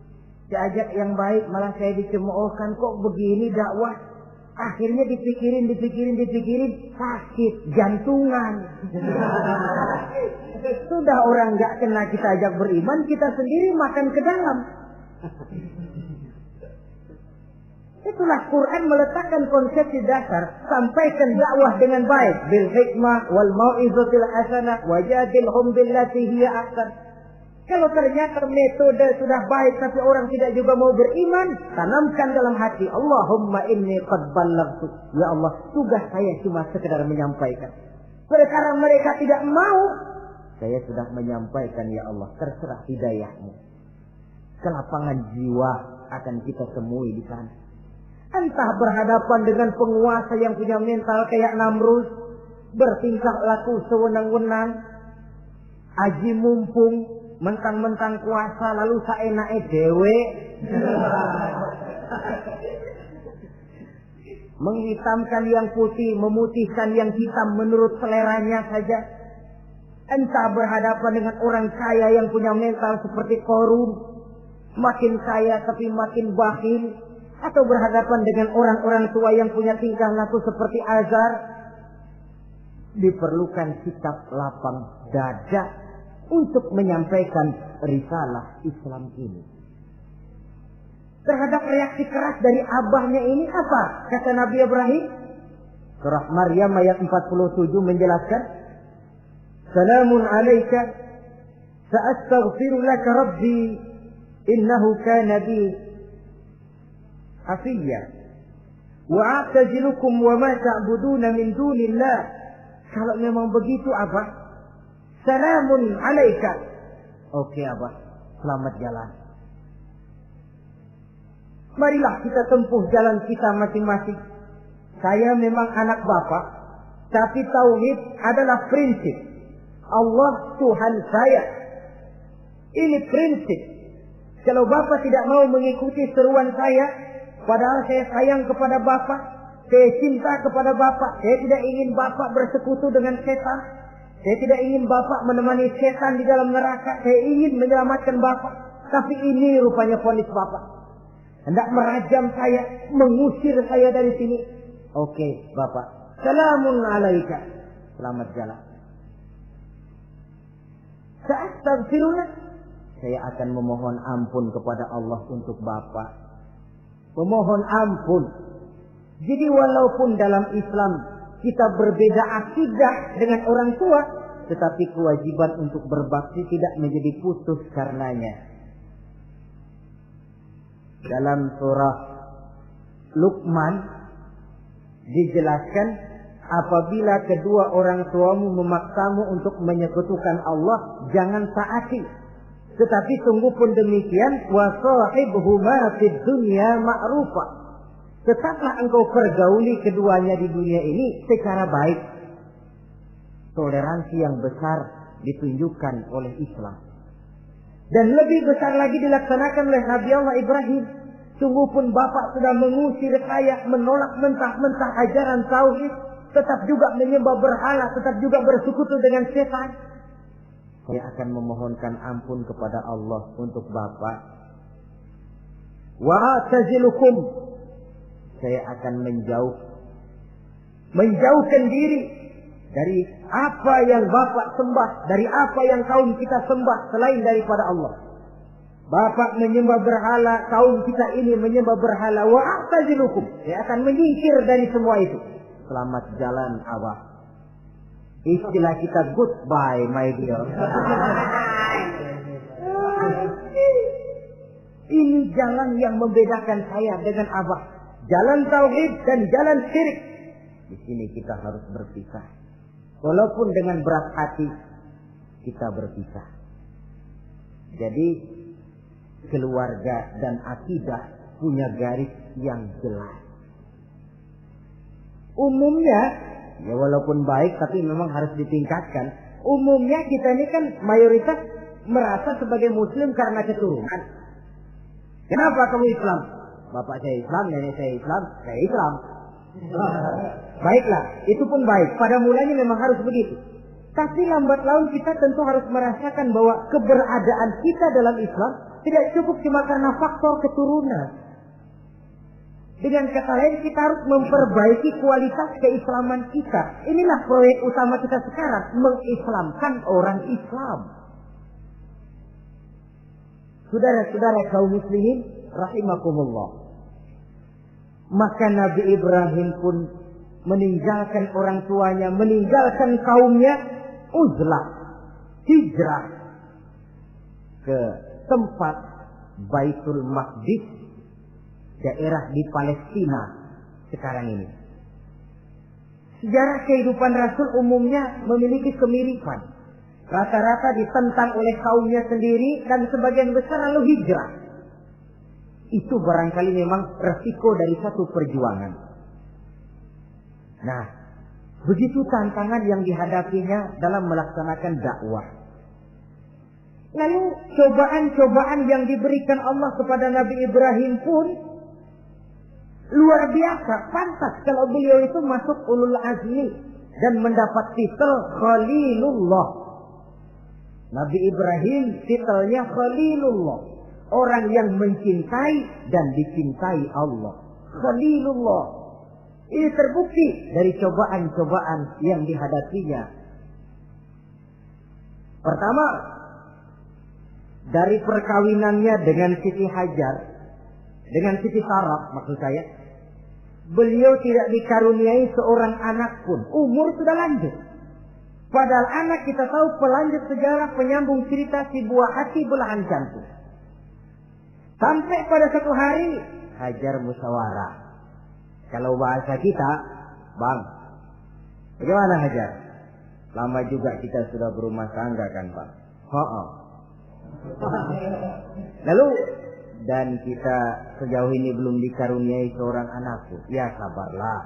Saya ajak yang baik, malah saya dicemoohkan. Kok begini dakwah? Akhirnya dipikirin, sakit, jantungan. Sudah orang nggak kena kita ajak beriman, kita sendiri makan ke dalam. Itulah Quran meletakkan konsepsi dasar, sampaikan dakwah dengan baik, bil hikmah wal mau'izatil hasanah wajadilhum billati hiya ahsan. Kalau ternyata metode sudah baik tapi orang tidak juga mau beriman, tanamkan dalam hati, Allahumma inni qad ballaghtu. Ya Allah, tugas saya cuma sekedar menyampaikan. Perkara mereka tidak mau, saya sudah menyampaikan ya Allah, terserah hidayahmu. Kelapangan jiwa akan kita temui di sana. Entah berhadapan dengan penguasa yang punya mental kayak Namrud, bertingkah laku sewenang-wenang, aji mumpung, mentang-mentang kuasa lalu saenake dhewe. Menghitamkan yang putih, memutihkan yang hitam menurut seleranya saja. Entah berhadapan dengan orang kaya yang punya mental seperti Qarun, makin kaya tapi makin bakhil, atau berhadapan dengan orang-orang tua yang punya tingkah laku seperti Azar. Diperlukan sikap lapang dada untuk menyampaikan risalah Islam ini. Terhadap reaksi keras dari abahnya ini apa? Kata Nabi Ibrahim. Surah Maryam ayat 47 menjelaskan, Salamun alaika, sa'astaghfiru laka rabbi, innahu kana bi hafiyya, wa a'tazilukum wa ma ta'buduna min dunillah. Kalau memang begitu Abah, Salamun alaika. Oke Abah, selamat jalan. Marilah kita tempuh jalan kita masing-masing. Saya memang anak Bapak, tapi tauhid adalah prinsip. Allah Tuhan saya. Ini prinsip. Kalau Bapak tidak mau mengikuti seruan saya, padahal saya sayang kepada Bapak, saya cinta kepada Bapak, saya tidak ingin Bapak bersekutu dengan setan, saya tidak ingin Bapak menemani setan di dalam neraka, saya ingin menyelamatkan Bapak. Tapi ini rupanya vonis Bapak. Hendak merajam saya, mengusir saya dari sini. Oke, Bapak. Salamun alaika. Selamat jalan. Sa'astaghfirullah. Saya akan memohon ampun kepada Allah untuk Bapak. Memohon ampun. Jadi walaupun dalam Islam kita berbeda akidah dengan orang tua, tetapi kewajiban untuk berbakti tidak menjadi putus karenanya. Dalam surah Luqman dijelaskan, apabila kedua orang tuamu memaksamu untuk menyekutukan Allah, jangan taati. Tetapi sungguh pun demikian, wa sahibhuma fid dunya ma'rufa. Tetaplah engkau pergauli keduanya di dunia ini secara baik. Toleransi yang besar ditunjukkan oleh Islam. Dan lebih besar lagi dilaksanakan oleh Nabi Allah Ibrahim. Sungguh pun bapak sudah mengusir saya, menolak mentah-mentah ajaran tauhid, tetap juga menyembah berhala, tetap juga bersekutu dengan setan. Saya akan memohonkan ampun kepada Allah untuk bapak. Wa atazilukum, saya akan menjauhkan diri dari apa yang bapak sembah, dari apa yang kaum kita sembah selain daripada Allah. Bapak menyembah berhala, kaum kita ini menyembah berhala. Wa atazilukum, saya akan menyingkir dari semua itu. Selamat jalan awak. Istilah kita goodbye my dear. Ini jalan yang membedakan saya dengan abah. Jalan tauhid dan jalan syirik. Di sini kita harus berpisah. Walaupun dengan berat hati kita berpisah. Jadi keluarga dan akidah punya garis yang jelas. Umumnya, ya walaupun baik tapi memang harus ditingkatkan. Umumnya kita ini kan mayoritas merasa sebagai muslim karena keturunan. Kenapa kamu Islam? Bapak saya Islam, nenek saya Islam, saya Islam. Baiklah, itu pun baik. Pada mulanya memang harus begitu. Tapi lambat laun kita tentu harus merasakan bahwa keberadaan kita dalam Islam tidak cukup cuma karena faktor keturunan. Dengan kata lain, kita harus memperbaiki kualitas keislaman kita. Inilah proyek utama kita sekarang, mengislamkan orang Islam. Saudara-saudara kaum muslimin rahimakumullah. Maka Nabi Ibrahim pun meninggalkan orang tuanya, meninggalkan kaumnya, uzlah, hijrah ke tempat Baitul Maqdis, daerah di Palestina sekarang ini. Sejarah kehidupan Rasul umumnya memiliki kemiripan. Rata-rata ditentang oleh kaumnya sendiri dan sebagian besar lalu hijrah. Itu barangkali memang resiko dari satu perjuangan. Nah, begitu tantangan yang dihadapinya dalam melaksanakan dakwah. Lalu cobaan-cobaan yang diberikan Allah kepada Nabi Ibrahim pun luar biasa. Pantas kalau beliau itu masuk ulul azmi dan mendapat titel Khalilullah. Nabi Ibrahim titelnya Khalilullah. Orang yang mencintai dan dicintai Allah. Khalilullah. Ini terbukti dari cobaan-cobaan yang dihadapinya. Pertama, dari perkawinannya dengan Siti Hajar, dengan Siti Sarah maksud saya, beliau tidak dikaruniai seorang anak pun. Umur sudah lanjut. Padahal anak kita tahu pelanjut sejarah, penyambung cerita, si buah hati belahan jantung. Sampai pada satu hari Hajar musyawarah. Kalau bahasa kita, Bang, bagaimana Hajar? Lama juga kita sudah berumah tangga kan Bang? Lalu, dan kita sejauh ini belum dikaruniai seorang anakku. Ya sabarlah.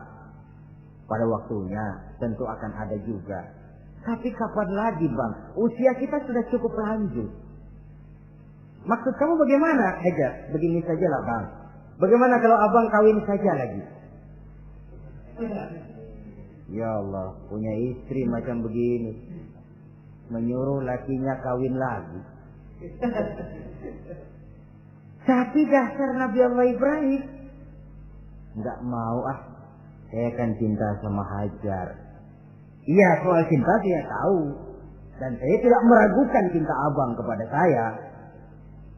Pada waktunya tentu akan ada juga. Tapi kapan lagi Bang? Usia kita sudah cukup lanjut. Maksud kamu bagaimana Hajar? Begini sajalah Bang. Bagaimana kalau abang kawin saja lagi? Ya Allah, punya istri macam begini. Menyuruh lakinya kawin lagi. Tapi dasar Nabi Allah Ibrahim, enggak mau saya kan cinta sama Hajar. Iya, soal cinta saya tahu. Dan saya tidak meragukan cinta abang kepada saya.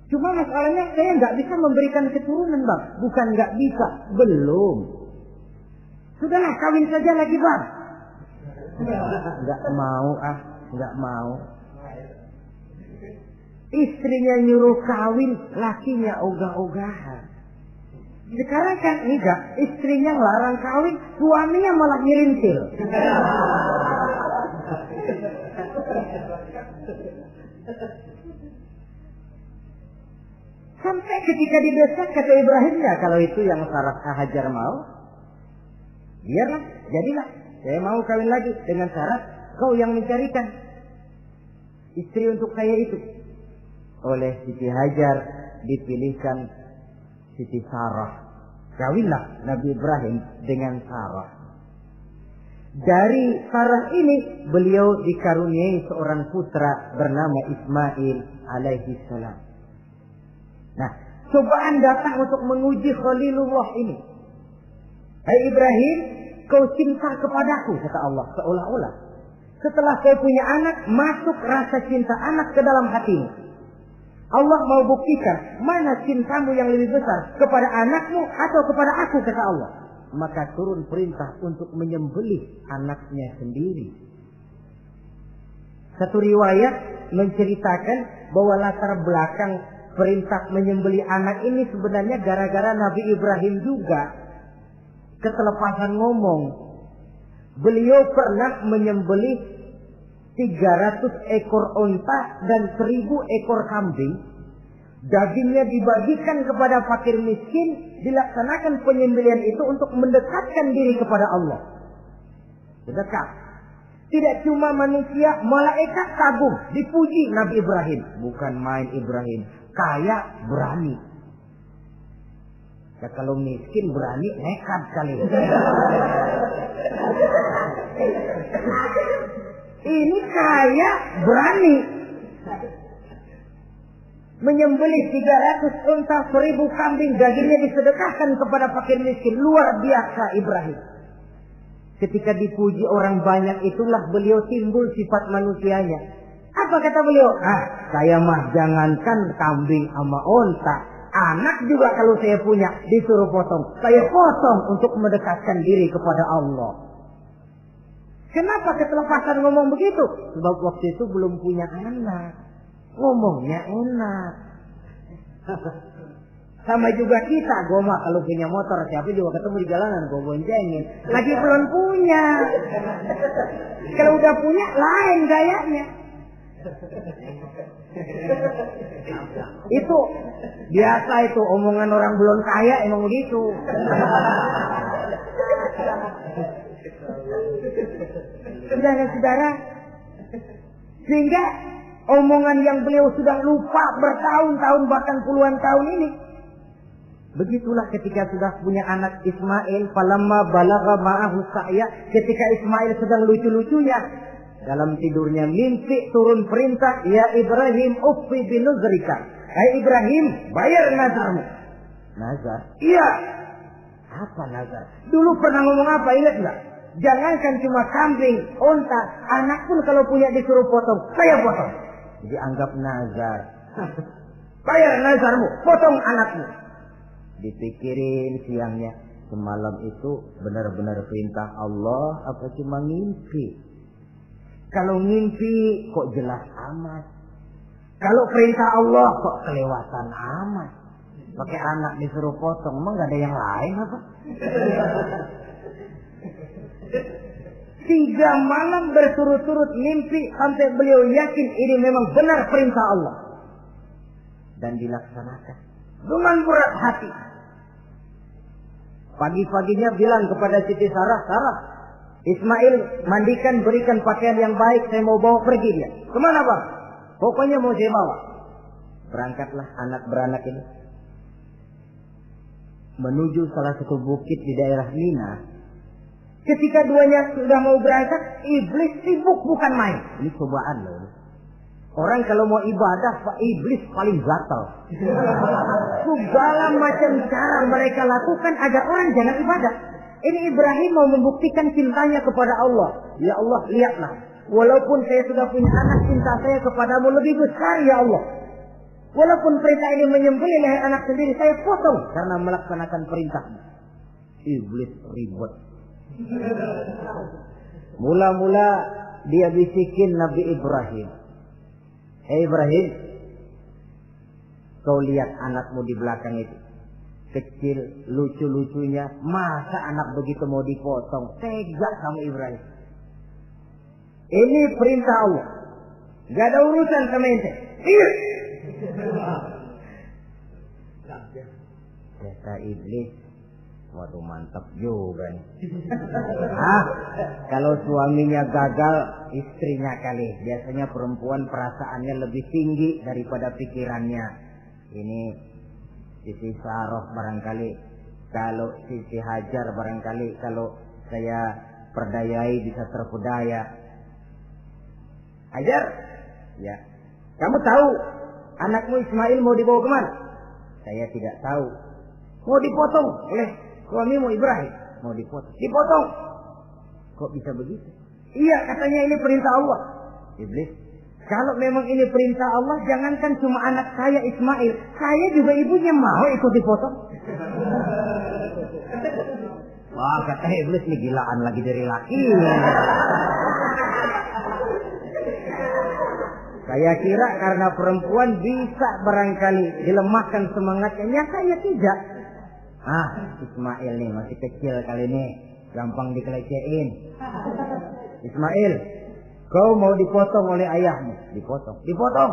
Cuma masalahnya saya nggak bisa memberikan keturunan Bang. Bukan nggak bisa, belum. Sudahlah kawin saja lagi Bang. Nggak mau nggak mau. Istrinya nyuruh kawin, lakinya ogah-ogahan. Sekarang kan enggak, istrinya larang kawin, suaminya malah nyelintil. Sampai ketika didesak kata Ibrahim, ya kalau itu yang Sarah Hajar mau, biarlah, jadilah. Saya mau kawin lagi dengan syarat kau yang mencarikan istri untuk saya itu. Oleh Siti Hajar dipilihkan Siti Sarah. Kawinlah Nabi Ibrahim dengan Sarah. Dari Sarah ini beliau dikaruniai seorang putra bernama Ismail alaihi salam. Nah, cobaan datang untuk menguji Khalilullah ini. Hai Ibrahim, kau cinta kepadaku, kata Allah, seolah-olah. Setelah kau punya anak, masuk rasa cinta anak ke dalam hatimu. Allah mau buktikan mana cintamu yang lebih besar, kepada anakmu atau kepada aku, kata Allah. Maka turun perintah untuk menyembelih anaknya sendiri. Satu riwayat menceritakan bahwa latar belakang perintah menyembelih anak ini sebenarnya gara-gara Nabi Ibrahim juga ketelepasan ngomong. Beliau pernah menyembelih 300 ekor onta dan 1000 ekor kambing. Dagingnya dibagikan kepada fakir miskin, dilaksanakan penyembelihan itu untuk mendekatkan diri kepada Allah. Dekat. Tidak cuma manusia, malaikat kagum, dipuji Nabi Ibrahim. Bukan main Ibrahim, kaya berani. Ya kalau miskin berani, nekat kali. Ini kaya berani. Menyembelih 300 unta, 1000 kambing, dagingnya disedekahkan kepada fakir miskin. Luar biasa Ibrahim. Ketika dipuji orang banyak itulah beliau timbul sifat manusianya. Apa kata beliau? Saya mah jangankan kambing sama unta, anak juga kalau saya punya disuruh potong, saya potong untuk mendekatkan diri kepada Allah. Kenapa ketelepasan ngomong begitu? Sebab waktu itu belum punya anak. Ngomongnya enak. Sama juga kita, goma kalau punya motor, siapa juga ketemu di jalanan, gue boncengin. Lagi belum punya. Kalau udah punya, lain gayanya. Itu biasa itu, omongan orang belum kaya emang begitu. Saudara-saudara, sehingga omongan yang beliau sudah lupa bertahun-tahun bahkan puluhan tahun ini. Begitulah ketika sudah punya anak Ismail, falamma balagha ma'ahu sa'ya, ketika Ismail sedang lucu-lucunya dalam tidurnya mimpi turun perintah, ya Ibrahim uffi binuzrika. Hai Ibrahim, bayar nazarmu. Nazar? Iya. Apa nazar? Dulu pernah ngomong apa, ingat enggak? Jangankan cuma kambing, unta, anak pun kalau punya disuruh potong, saya potong. Jadi anggap nazar. Bayar nazarmu, potong anakmu. Dipikirin siangnya, semalam itu benar-benar perintah Allah apa cuma ngimpi? Kalau ngimpi kok jelas amat. Kalau perintah Allah kok kelewatan amat. Pakai anak disuruh potong, emang gak ada yang lain apa? 3 malam berturut-turut mimpi sampai beliau yakin ini memang benar perintah Allah. Dan dilaksanakan dengan berat hati. Pagi-paginya bilang kepada Siti Sarah, Sarah, Ismail mandikan, berikan pakaian yang baik, saya mau bawa pergi dia. Kemana bang? Pokoknya mau saya bawa. Berangkatlah anak beranak ini menuju salah satu bukit di daerah Mina. Ketika duanya sudah mau berangkat, iblis sibuk bukan main. Ini cobaan loh. Orang kalau mau ibadah, iblis paling gatal. Segala macam cara mereka lakukan agar orang jangan ibadah. Ini Ibrahim mau membuktikan cintanya kepada Allah. Ya Allah, lihatlah. Walaupun saya sudah punya anak, cinta saya kepadamu lebih besar ya Allah. Walaupun perintah ini menyembelih leher anak sendiri, saya potong karena melaksanakan perintahmu. Iblis ribet. Mula-mula dia bisikin Nabi Ibrahim. Hei Ibrahim, kau lihat anakmu di belakang itu. kecil, lucu-lucunya, masa anak begitu mau dipotong? Tega kamu Ibrahim. Ini perintah Allah. Gak ada urusan sama ente. Iya. Kata iblis, waduh mantap juga nih. Kalau suaminya gagal, istrinya kali. Biasanya perempuan perasaannya lebih tinggi daripada pikirannya. Ini Siti Saroh barangkali, kalau Siti Hajar barangkali, kalau saya perdayai bisa terpedaya. Hajar, ya. Kamu tahu anakmu Ismail mau dibawa kemana? Saya tidak tahu. Mau dipotong oleh suamimu Ibrahim. Mau dipotong. Dipotong. Kok bisa begitu? Iya, katanya ini perintah Allah. Iblis, kalau memang ini perintah Allah, jangankan cuma anak saya Ismail, saya juga ibunya mau ikut dipotong. Wah, kata iblis, ini gilaan lagi dari laki. Saya kira karena perempuan bisa barangkali dilemahkan semangatnya, saya tidak. Ismail nih masih kecil kali ini, gampang dikelecehin. Ismail, kau mau dipotong oleh ayahmu? Dipotong. Dipotong.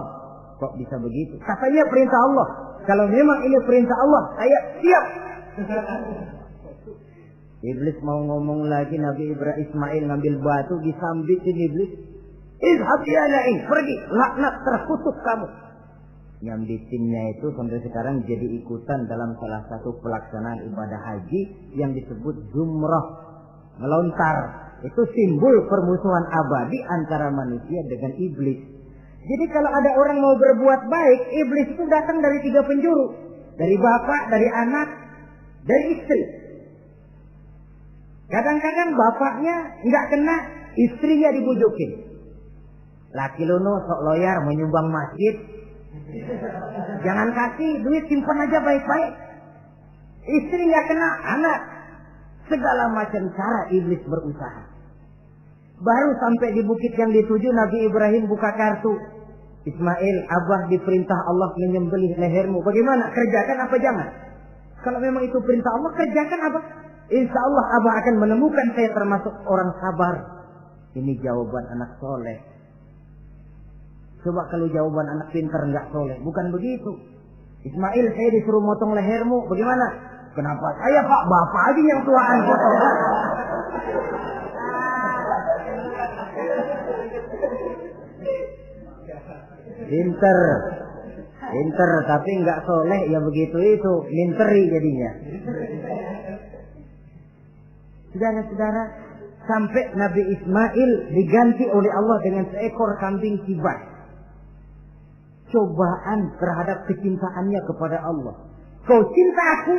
Kok bisa begitu? Katanya perintah Allah. Kalau memang ini perintah Allah, saya siap. Iblis mau ngomong lagi, Nabi Ibrahim Ismail ngambil batu disambitin iblis. Izhab ya la'in, pergi, laknat, terkutuk kamu. Nyambitinnya itu sampai sekarang jadi ikutan dalam salah satu pelaksanaan ibadah haji yang disebut jumrah, melontar. Itu simbol permusuhan abadi antara manusia dengan iblis. Jadi kalau ada orang mau berbuat baik, iblis itu datang dari 3 penjuru. Dari bapak, dari anak, dari istri. Kadang-kadang bapaknya nggak kena, istrinya dibujukin. Laki lono sok loyar menyumbang masjid. Jangan kasih duit, simpan aja baik-baik. Istri nggak kena, anak. Segala macam cara iblis berusaha. Baru sampai di bukit yang dituju, Nabi Ibrahim buka kartu. Ismail, abah diperintah Allah menyembelih lehermu. Bagaimana? Kerjakan apa jangan? Kalau memang itu perintah Allah, kerjakan apa? Insya Allah abah akan menemukan saya termasuk orang sabar. Ini jawaban anak soleh. Coba kalau jawaban anak pintar nggak soleh, bukan begitu. Ismail, saya disuruh motong lehermu. Bagaimana? Kenapa saya pak? Bapak aja yang tuaan potong. Pinter, tapi nggak soleh ya begitu itu, minteri jadinya. Saudara-saudara, sampai Nabi Ismail diganti oleh Allah dengan seekor kambing kibas. Cobaan terhadap kecintaannya kepada Allah. Kau cinta aku,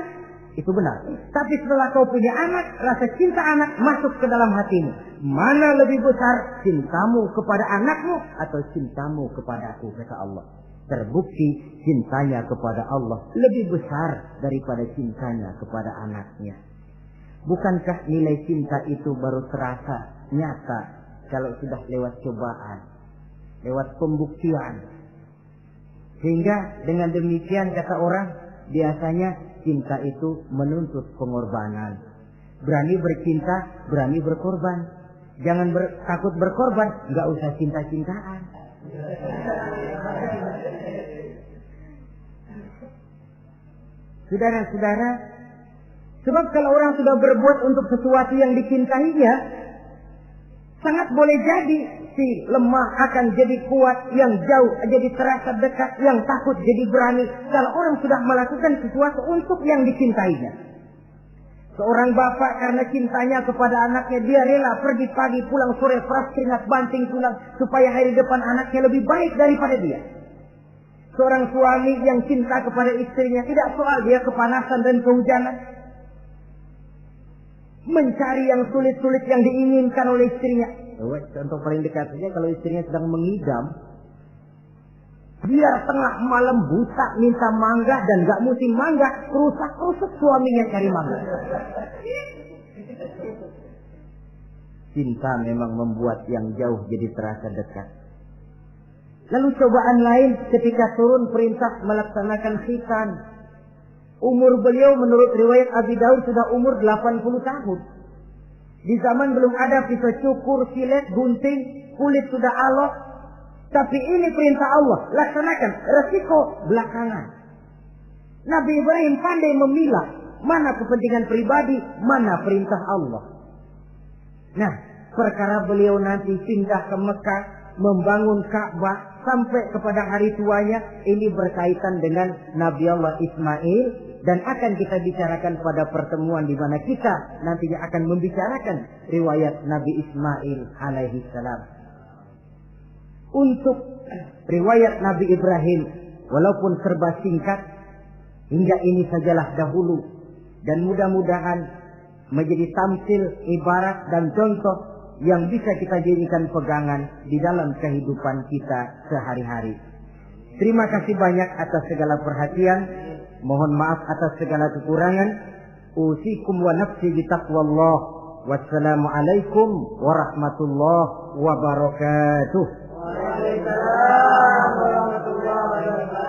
itu benar. Tapi setelah kau punya anak, rasa cinta anak masuk ke dalam hatimu. Mana lebih besar, cintamu kepada anakmu atau cintamu kepada aku, kata Allah. Terbukti cintanya kepada Allah lebih besar daripada cintanya kepada anaknya. Bukankah nilai cinta itu baru terasa nyata kalau sudah lewat cobaan, lewat pembuktian? Sehingga dengan demikian kata orang, biasanya cinta itu menuntut pengorbanan. Berani bercinta, berani berkorban. Jangan takut berkorban, nggak usah cinta-cintaan. Saudara-saudara, sebab kalau orang sudah berbuat untuk sesuatu yang dicintainya, sangat boleh jadi si lemah akan jadi kuat, yang jauh jadi terasa dekat, yang takut jadi berani. Kalau orang sudah melakukan sesuatu untuk yang dicintainya. Seorang bapak karena cintanya kepada anaknya, dia rela pergi pagi pulang sore, peras keringat banting tulang supaya hari depan anaknya lebih baik daripada dia. Seorang suami yang cinta kepada istrinya, tidak soal dia kepanasan dan kehujanan, mencari yang sulit-sulit yang diinginkan oleh istrinya. Contoh paling dekat saja, kalau istrinya sedang mengidam, dia tengah malam buta minta mangga dan gak musim mangga, rusak-rusak suaminya cari mangga. Cinta memang membuat yang jauh jadi terasa dekat. Lalu cobaan lain ketika turun perintah melaksanakan khitan. Umur beliau menurut riwayat Abi Daud sudah umur 80 tahun. Di zaman belum ada pisau cukur, silet, gunting, kulit sudah alok. Tapi ini perintah Allah, laksanakan. Resiko belakangan. Nabi Ibrahim pandai memilah mana kepentingan pribadi, mana perintah Allah. Nah, perkara beliau nanti pindah ke Mekah, membangun Ka'bah sampai kepada hari tuanya, ini berkaitan dengan Nabi Allah Ismail, dan akan kita bicarakan pada pertemuan di mana kita nantinya akan membicarakan riwayat Nabi Ismail alaihi salam. Untuk riwayat Nabi Ibrahim, walaupun serba singkat, hingga ini sajalah dahulu, dan mudah-mudahan menjadi tamsil, ibarat dan contoh yang bisa kita jadikan pegangan di dalam kehidupan kita sehari-hari. Terima kasih banyak atas segala perhatian. Mohon maaf atas segala kekurangan. Usikum wa nafsi bitaqwallah. Wassalamualaikum warahmatullahi wabarakatuh. Waalaikumsalam warahmatullahi wabarakatuh.